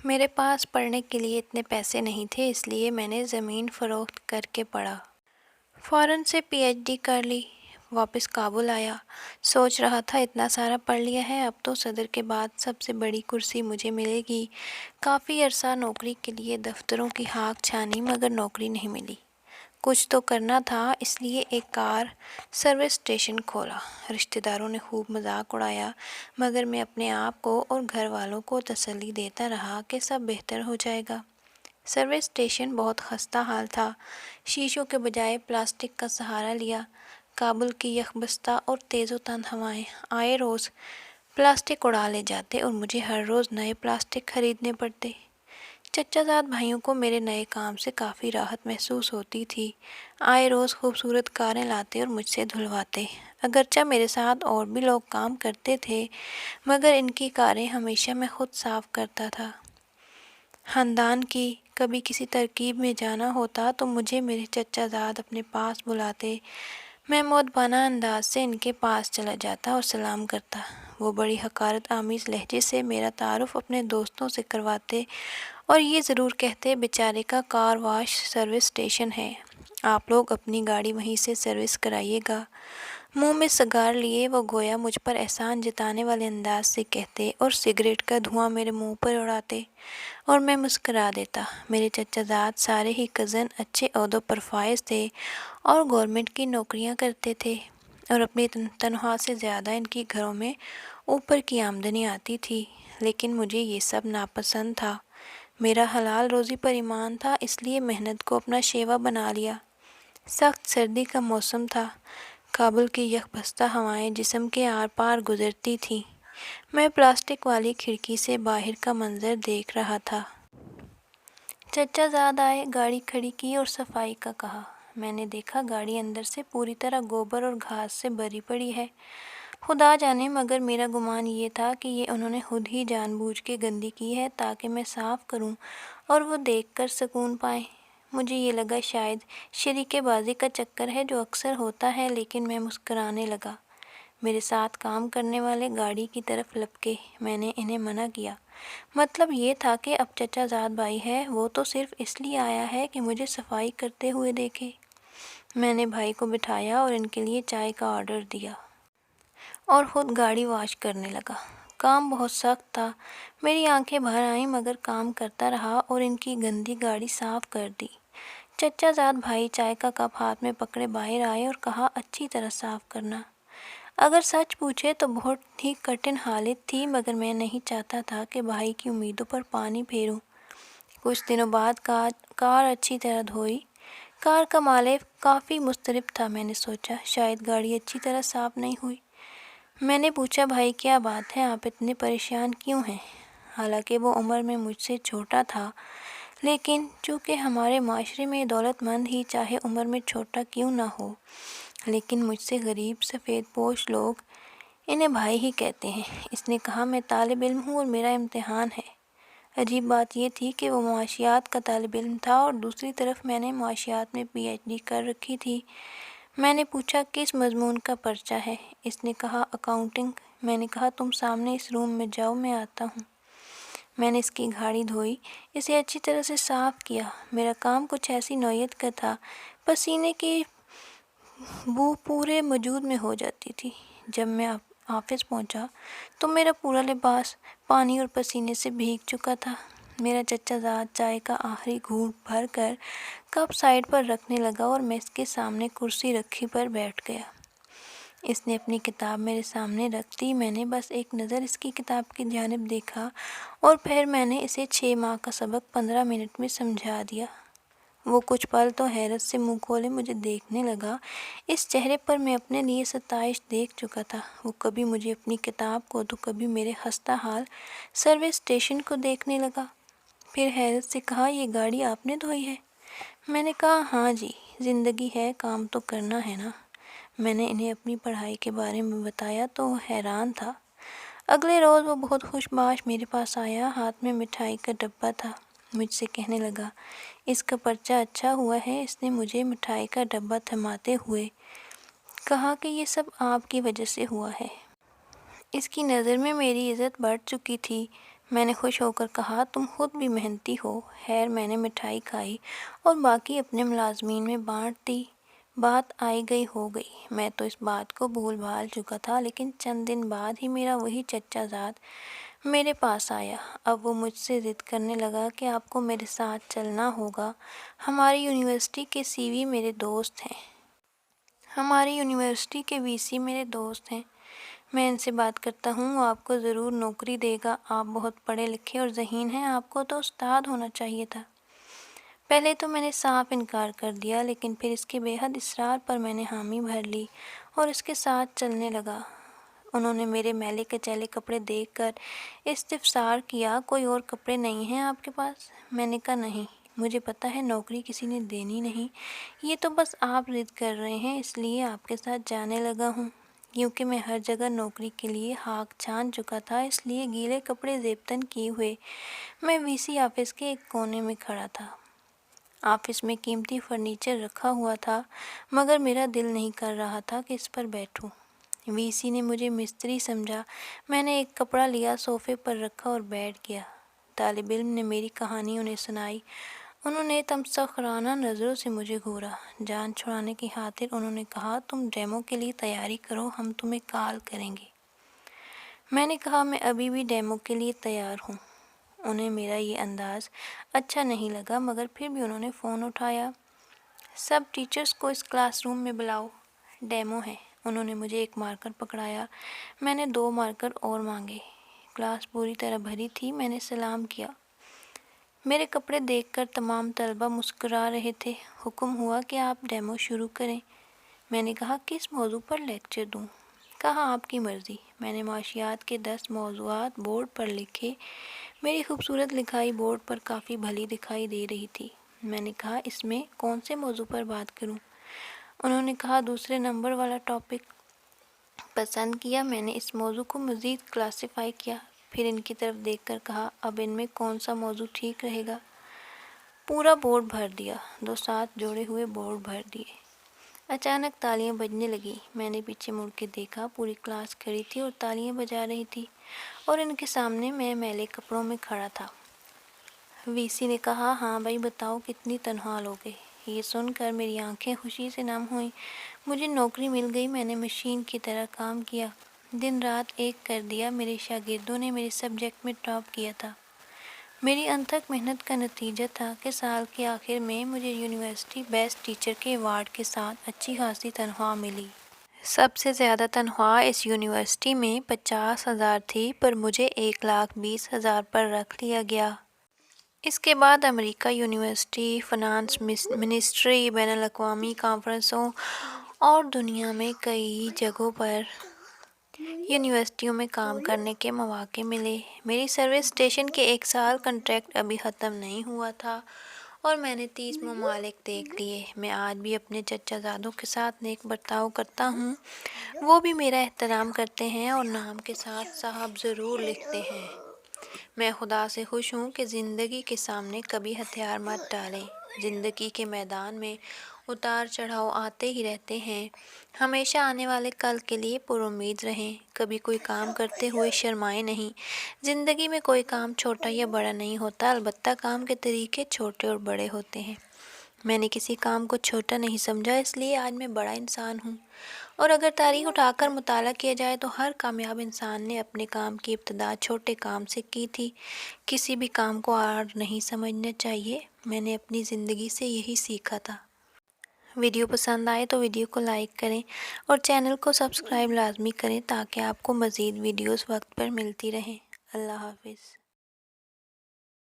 میرے پاس پڑھنے کے لیے اتنے پیسے نہیں تھے، اس لیے میں نے زمین فروخت کر کے پڑھا۔ فوراً سے پی ایچ ڈی کر لی۔ واپس کابل آیا۔ سوچ رہا تھا اتنا سارا پڑھ لیا ہے، اب تو صدر کے بعد سب سے بڑی کرسی مجھے ملے گی۔ کافی عرصہ نوکری کے لیے دفتروں کی ہاک چھانی مگر نوکری نہیں ملی۔ کچھ تو کرنا تھا، اس لیے ایک کار سروس اسٹیشن کھولا۔ رشتہ داروں نے خوب مذاق اڑایا مگر میں اپنے آپ کو اور گھر والوں کو تسلی دیتا رہا کہ سب بہتر ہو جائے گا۔ سروس اسٹیشن بہت خستہ حال تھا۔ شیشوں کے بجائے پلاسٹک کا سہارا لیا۔ کابل کی یخبستہ اور تیز و تند ہوائیں آئے روز پلاسٹک اڑا لے جاتے اور مجھے ہر روز نئے پلاسٹک خریدنے پڑتے۔ چچا زاد بھائیوں کو میرے نئے کام سے کافی راحت محسوس ہوتی تھی۔ آئے روز خوبصورت کاریں لاتے اور مجھ سے دھلواتے۔ اگرچہ میرے ساتھ اور بھی لوگ کام کرتے تھے مگر ان کی کاریں ہمیشہ میں خود صاف کرتا تھا۔ خاندان کی کبھی کسی ترکیب میں جانا ہوتا تو مجھے میرے چچا زاد اپنے پاس بلاتے۔ میں مؤدبانہ انداز سے ان کے پاس چلا جاتا اور سلام کرتا۔ وہ بڑی حقارت آمیز لہجے سے میرا تعارف اپنے دوستوں سے کرواتے اور یہ ضرور کہتے بیچارے کا کار واش سروس اسٹیشن ہے، آپ لوگ اپنی گاڑی وہیں سے سروس کرائیے گا۔ منہ میں سگار لیے وہ گویا مجھ پر احسان جتانے والے انداز سے کہتے اور سگریٹ کا دھواں میرے منہ پر اڑاتے اور میں مسکرا دیتا۔ میرے چچا زاد سارے ہی کزن اچھے عہدوں پر فائز تھے اور گورنمنٹ کی نوکریاں کرتے تھے اور اپنی تنخواہ سے زیادہ ان کی گھروں میں اوپر کی آمدنی آتی تھی، لیکن مجھے یہ سب ناپسند تھا۔ میرا حلال روزی پر ایمان تھا، اس لیے محنت کو اپنا شیوا بنا لیا۔ سخت سردی کا موسم تھا۔ کابل کی یخبستہ ہوائیں جسم کے آر پار گزرتی تھیں۔ میں پلاسٹک والی کھڑکی سے باہر کا منظر دیکھ رہا تھا۔ چچا زاد آئے، گاڑی کھڑی کی اور صفائی کا کہا۔ میں نے دیکھا گاڑی اندر سے پوری طرح گوبر اور گھاس سے بھری پڑی ہے۔ خدا جانے مگر میرا گمان یہ تھا کہ یہ انہوں نے خود ہی جان بوجھ کے گندی کی ہے تاکہ میں صاف کروں اور وہ دیکھ کر سکون پائیں۔ مجھے یہ لگا شاید شریکے بازی کا چکر ہے جو اکثر ہوتا ہے، لیکن میں مسکرانے لگا۔ میرے ساتھ کام کرنے والے گاڑی کی طرف لپکے۔ میں نے انہیں منع کیا۔ مطلب یہ تھا کہ اب چچا زاد بھائی ہے، وہ تو صرف اس لیے آیا ہے کہ مجھے صفائی کرتے ہوئے دیکھے۔ میں نے بھائی کو بٹھایا اور ان کے لیے چائے کا آرڈر دیا اور خود گاڑی واش کرنے لگا۔ کام بہت سخت تھا۔ میری آنکھیں بھر آئیں مگر کام کرتا رہا اور ان کی گندی گاڑی صاف کر دی۔ چچا زاد بھائی چائے کا کپ ہاتھ میں پکڑے باہر آئے اور کہا، اچھی طرح صاف کرنا۔ اگر سچ پوچھے تو بہت ہی کٹھن حالت تھی مگر میں نہیں چاہتا تھا کہ بھائی کی امیدوں پر پانی پھیروں۔ کچھ دنوں بعد کار اچھی طرح دھوئی۔ کار کا مالک کافی مضطرب تھا۔ میں نے سوچا شاید گاڑی اچھی طرح صاف نہیں ہوئی۔ میں نے پوچھا، بھائی کیا بات ہے، آپ اتنے پریشان کیوں ہیں؟ حالانکہ وہ عمر میں مجھ سے چھوٹا تھا، لیکن چونکہ ہمارے معاشرے میں دولت مند ہی چاہے عمر میں چھوٹا کیوں نہ ہو، لیکن مجھ سے غریب سفید پوش لوگ انہیں بھائی ہی کہتے ہیں۔ اس نے کہا، میں طالب علم ہوں اور میرا امتحان ہے۔ عجیب بات یہ تھی کہ وہ معاشیات کا طالب علم تھا اور دوسری طرف میں نے معاشیات میں پی ایچ ڈی کر رکھی تھی۔ میں نے پوچھا، کس مضمون کا پرچہ ہے؟ اس نے کہا، اکاؤنٹنگ۔ میں نے کہا، تم سامنے اس روم میں جاؤ، میں آتا ہوں۔ میں نے اس کی گاڑی دھوئی، اسے اچھی طرح سے صاف کیا۔ میرا کام کچھ ایسی نوعیت کا تھا، پسینے کی بو پورے وجود میں ہو جاتی تھی۔ جب میں آفس پہنچا تو میرا پورا لباس پانی اور پسینے سے بھیگ چکا تھا۔ میرا چچا زاد چائے کا آخری گھونٹ بھر کر کپ سائڈ پر رکھنے لگا اور میں اس کے سامنے کرسی رکھی پر بیٹھ گیا۔ اس نے اپنی کتاب میرے سامنے رکھ دی۔ میں نے بس ایک نظر اس کی کتاب کی جانب دیکھا اور پھر میں نے اسے 6 ماہ کا سبق 15 منٹ میں سمجھا دیا۔ وہ کچھ پل تو حیرت سے منہ کھولے مجھے دیکھنے لگا۔ اس چہرے پر میں اپنے لیے ستائش دیکھ چکا تھا۔ وہ کبھی مجھے اپنی کتاب کو تو کبھی میرے خستہ حال سروس اسٹیشن کو دیکھنے لگا۔ پھر حیرت سے کہا، یہ گاڑی آپ نے دھوئی ہے؟ میں نے کہا، ہاں جی، زندگی ہے، کام تو کرنا ہے نا۔ میں نے انہیں اپنی پڑھائی کے بارے میں بتایا تو وہ حیران تھا۔ اگلے روز وہ بہت خوش باش میرے پاس آیا، ہاتھ میں مٹھائی کا ڈبہ تھا۔ مجھ سے کہنے لگا، اس کا پرچہ اچھا ہوا ہے۔ اس نے مجھے مٹھائی کا ڈبہ تھماتے ہوئے کہا کہ یہ سب آپ کی وجہ سے ہوا ہے۔ اس کی نظر میں میری عزت بڑھ چکی تھی۔ میں نے خوش ہو کر کہا تم خود بھی محنتی ہو۔ خیر میں نے مٹھائی کھائی اور باقی اپنے ملازمین میں بانٹ دی۔ بات آئی گئی ہو گئی۔ میں تو اس بات کو بھول بھال چکا تھا، لیکن چند دن بعد ہی میرا وہی چچا زاد میرے پاس آیا۔ اب وہ مجھ سے ضد کرنے لگا کہ آپ کو میرے ساتھ چلنا ہوگا، ہماری یونیورسٹی کے سی وی میرے دوست ہیں، ہماری یونیورسٹی کے وی سی میرے دوست ہیں، میں ان سے بات کرتا ہوں، وہ آپ کو ضرور نوکری دے گا، آپ بہت پڑھے لکھے اور ذہین ہیں، آپ کو تو استاد ہونا چاہیے تھا۔ پہلے تو میں نے صاف انکار کر دیا، لیکن پھر اس کے بے حد اصرار پر میں نے حامی بھر لی اور اس کے ساتھ چلنے لگا۔ انہوں نے میرے میلے کچیلے کپڑے دیکھ کر استفسار کیا، کوئی اور کپڑے نہیں ہیں آپ کے پاس؟ میں نے کہا نہیں، مجھے پتا ہے نوکری کسی نے دینی نہیں، یہ تو بس آپ ضد کر رہے ہیں، اس لیے آپ کے ساتھ جانے لگا ہوں۔ کیونکہ میں ہر جگہ نوکری کے لیے ہاک چھان چکا تھا، اس لیے گیلے کپڑے زیبتن کیے ہوئے میں وی سی آفس کے ایک کونے میں کھڑا تھا۔ آفس میں قیمتی فرنیچر رکھا ہوا تھا، مگر میرا دل نہیں کر رہا تھا کہ اس پر بیٹھوں۔ وی سی نے مجھے مستری سمجھا۔ میں نے ایک کپڑا لیا، صوفے پر رکھا اور بیٹھ گیا۔ طالب علم نے میری کہانی انہیں سنائی۔ انہوں نے تمسخرانہ نظروں سے مجھے گھورا۔ جان چھڑانے کی خاطر انہوں نے کہا تم ڈیمو کے لیے تیاری کرو، ہم تمہیں کال کریں گے۔ میں نے کہا میں ابھی بھی ڈیمو کے لیے تیار ہوں۔ انہیں میرا یہ انداز اچھا نہیں لگا، مگر پھر بھی انہوں نے فون اٹھایا۔ سب ٹیچرز کو اس کلاس روم میں بلاؤ، ڈیمو ہے۔ انہوں نے مجھے ایک مارکر پکڑایا، میں نے 2 مارکر اور مانگے۔ کلاس پوری طرح بھری تھی، میں نے سلام کیا۔ میرے کپڑے دیکھ کر تمام طلبہ مسکرا رہے تھے۔ حکم ہوا کہ آپ ڈیمو شروع کریں۔ میں نے کہا کس موضوع پر لیکچر دوں؟ کہا آپ کی مرضی۔ میں نے معاشیات کے 10 موضوعات بورڈ پر لکھے۔ میری خوبصورت لکھائی بورڈ پر کافی بھلی دکھائی دے رہی تھی۔ میں نے کہا اس میں کون سے موضوع پر بات کروں؟ انہوں نے کہا دوسرے نمبر والا ٹاپک۔ پسند کیا۔ میں نے اس موضوع کو مزید کلاسیفائی کیا، پھر ان کی طرف دیکھ کر کہا اب ان میں کون سا موضوع ٹھیک رہے گا؟ پورا بورڈ بھر دیا، 2 ساتھ جوڑے ہوئے بورڈ بھر دیے۔ اچانک تالیاں بجنے لگیں۔ میں نے پیچھے مڑ کے دیکھا، پوری کلاس کھڑی تھی اور تالیاں بجا رہی تھی، اور ان کے سامنے میں میلے کپڑوں میں کھڑا تھا۔ وی سی نے کہا ہاں بھائی بتاؤ کتنی تنخواہ لوگے؟ یہ سن کر میری آنکھیں خوشی سے نم ہوئیں۔ مجھے نوکری مل گئی، میں نے مشین کی طرح کام کیا، دن رات ایک کر دیا، میرے شاگردوں نے میرے سبجیکٹ میں ٹاپ کیا تھا۔ میری انتھک محنت کا نتیجہ تھا کہ سال کے آخر میں مجھے یونیورسٹی بیسٹ ٹیچر کے ایوارڈ کے ساتھ اچھی خاصی تنخواہ ملی۔ سب سے زیادہ تنخواہ اس یونیورسٹی میں 50,000 تھی، پر مجھے 1,20,000 پر رکھ لیا گیا۔ اس کے بعد امریکہ یونیورسٹی، فنانس منسٹری، بین الاقوامی کانفرنسوں اور دنیا میں کئی جگہوں پر یونیورسٹیوں میں کام کرنے کے مواقع ملے۔ میری سروس اسٹیشن کے 1 سال کنٹریکٹ ابھی ختم نہیں ہوا تھا اور میں نے 30 ممالک دیکھ لیے۔ میں آج بھی اپنے چچا زادوں کے ساتھ نیک برتاؤ کرتا ہوں، وہ بھی میرا احترام کرتے ہیں اور نام کے ساتھ صاحب ضرور لکھتے ہیں۔ میں خدا سے خوش ہوں کہ زندگی کے سامنے کبھی ہتھیار مت ڈالیں۔ زندگی کے میدان میں اتار چڑھاؤ آتے ہی رہتے ہیں، ہمیشہ آنے والے کل کے لیے پر امید رہیں، کبھی کوئی کام کرتے ہوئے شرمائیں نہیں۔ زندگی میں کوئی کام چھوٹا یا بڑا نہیں ہوتا، البتہ کام کے طریقے چھوٹے اور بڑے ہوتے ہیں۔ میں نے کسی کام کو چھوٹا نہیں سمجھا، اس لیے آج میں بڑا انسان ہوں، اور اگر تاریخ اٹھا کر مطالعہ کیا جائے تو ہر کامیاب انسان نے اپنے کام کی ابتدا چھوٹے کام سے کی تھی۔ کسی بھی کام کو آڑ نہیں سمجھنا چاہیے، میں نے اپنی زندگی سے یہی سیکھا تھا۔ ویڈیو پسند آئے تو ویڈیو کو لائک کریں اور چینل کو سبسکرائب لازمی کریں تاکہ آپ کو مزید ویڈیوز وقت پر ملتی رہیں۔ اللہ حافظ۔